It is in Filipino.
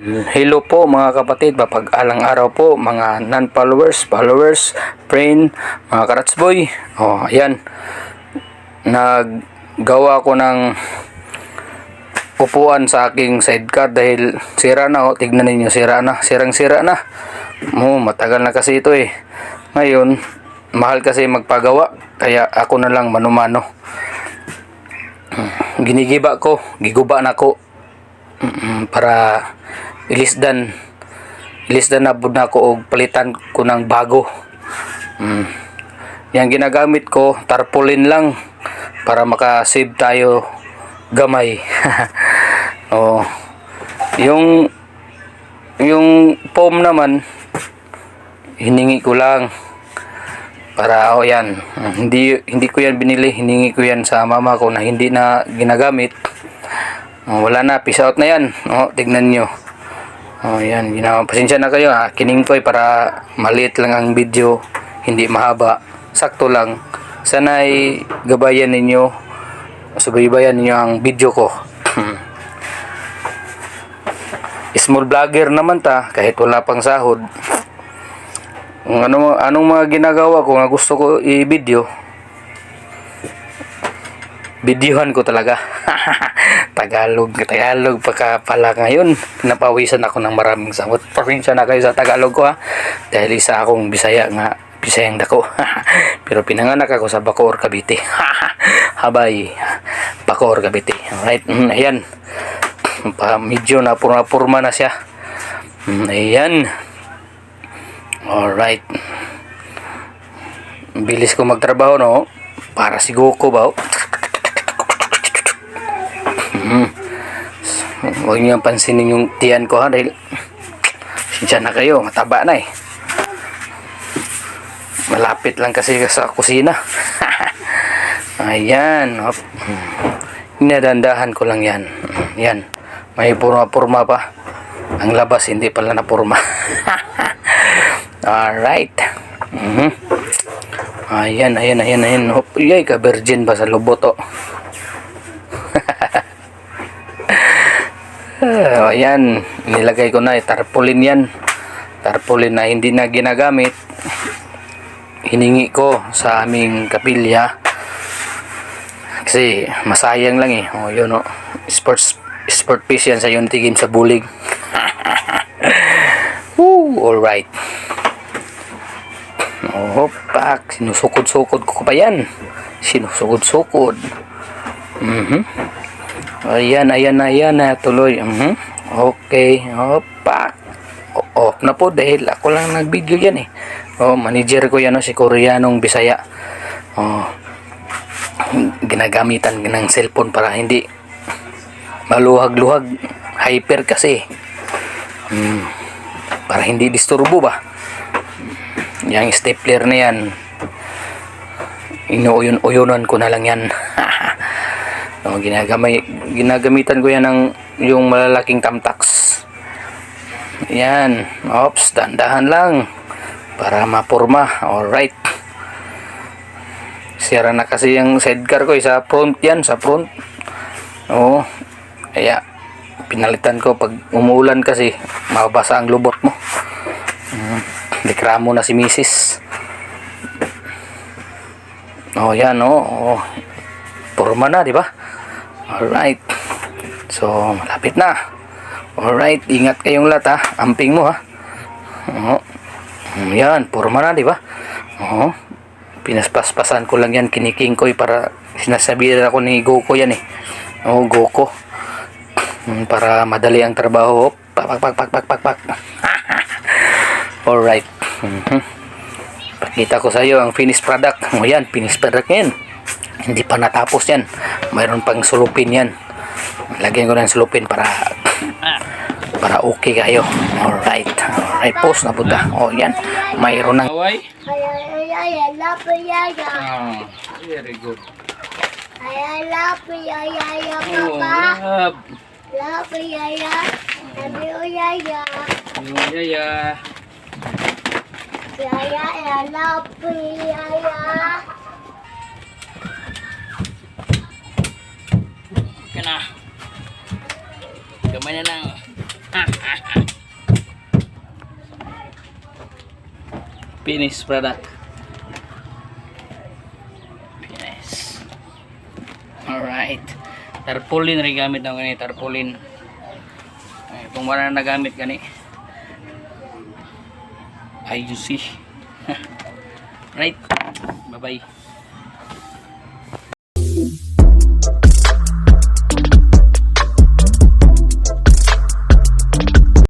Hello po mga kapatid, mapag-alang araw po mga non-followers, followers, friend, mga karatsboy. Ayan, naggawa ko ng upuan sa aking sidecar dahil sira na. Tignan ninyo, sira na, sirang-sira na. Matagal na kasi ito eh. Ngayon, mahal kasi magpagawa, kaya ako na lang manumano. Ginigiba ko, giguba na ko para ilisdan na bud na ko og palitan ko ng bago. Yang ginagamit ko tarpaulin lang para maka-save tayo gamay. yung foam naman hiningi ko lang para yan. Hindi ko yan binili, hiningi ko yan sa mama ko na hindi na ginagamit. Wala na, peace out na yan. Tignan nyo. Yan, pasensya na kayo ha. Kining ko para maliit lang ang video, hindi mahaba, sakto lang. Sana ay gabayan ninyo, subaybayan ninyo ang video ko. Small vlogger naman ta, kahit wala pang sahod. Anong mga ginagawa ko na gusto ko i-video, videohan ko talaga. Tagalog pala ngayon. Napawisan ako ng maraming samot. Pasensya na kayo sa Tagalog ko ha. Dahil isa akong Bisayang dako. Pero pinanganak ako sa Bacoor, Cavite. Habay, Bacoor, Cavite. Alright, ayan. Medyo napurma na siya. Ayan. Alright. Bilis ko magtrabaho, no? Para si Goku ba? Huwag niyo pansinin yung tiyan ko ha, dahil sinsya na kayo, mataba na eh. Malapit lang kasi sa kusina. Ayan. Inadandahan ko lang yan. Yan, may purma pa. Ang labas hindi pala na purma. Alright. Ayan. Yay, ka virgin ba sa loboto? Ayan, nilagay ko na tarpaulin yan. Tarpaulin na hindi na ginagamit. Hiningi ko sa aming kapilya kasi masayang lang eh. Yun sport piece yan sa Unity Game sa Bulig. Alright. Pak, sinusukod-sukod ko pa yan. Sinusukod-sukod. Ayan na tuloy. Okay. Pak. Off na po dahil ako lang nag-video yan eh. Manager ko yan, si Koreanong Bisaya. Ginagamitan ng cellphone para hindi maluhag-luhag. Hyper kasi. Para hindi disturbo ba. Yung stapler na yan, inuuyon-uyonan ko na lang yan. Ginagamitan ko yan ng yung malalaking tamtax. Yan. Oops, dandahan lang para mapurma. Alright. Sira na kasi yung sidecar ko sa front yan, sa front. Kaya pinalitan ko pag umuulan kasi mababasa ang lubot mo. Likramo na si Mrs. Yan purma na, di ba? Alright. So, malapit na. Alright, ingat kayong lahat ha. Amping mo ha. Yan, purma na, di ba? Pinaspaspasan ko lang yan, kiniking ko para sinasabihan ako ni Goku yan eh. Goku. Para madali ang trabaho. Pak. Alright. Pakita ko sa iyo ang finished product. Yan, finished product yan. Hindi pa natapos yan. Mayroon pang sulupin yan. Lagyan ko ng sulupin para okay kayo. Alright, post na punta. Yan, mayroon ng very good. I love you, Papa. Love you, Yaya. Love you, Yaya. Yaya. Yaya, I love you, Yaya. Okay na. Gamay na lang. Finished product. Finish. Alright. Tarpaulin rin gamit na gani. Tarpaulin. Ay, kung wala na nagamit gani. Ay, you see. Right. Bye-bye.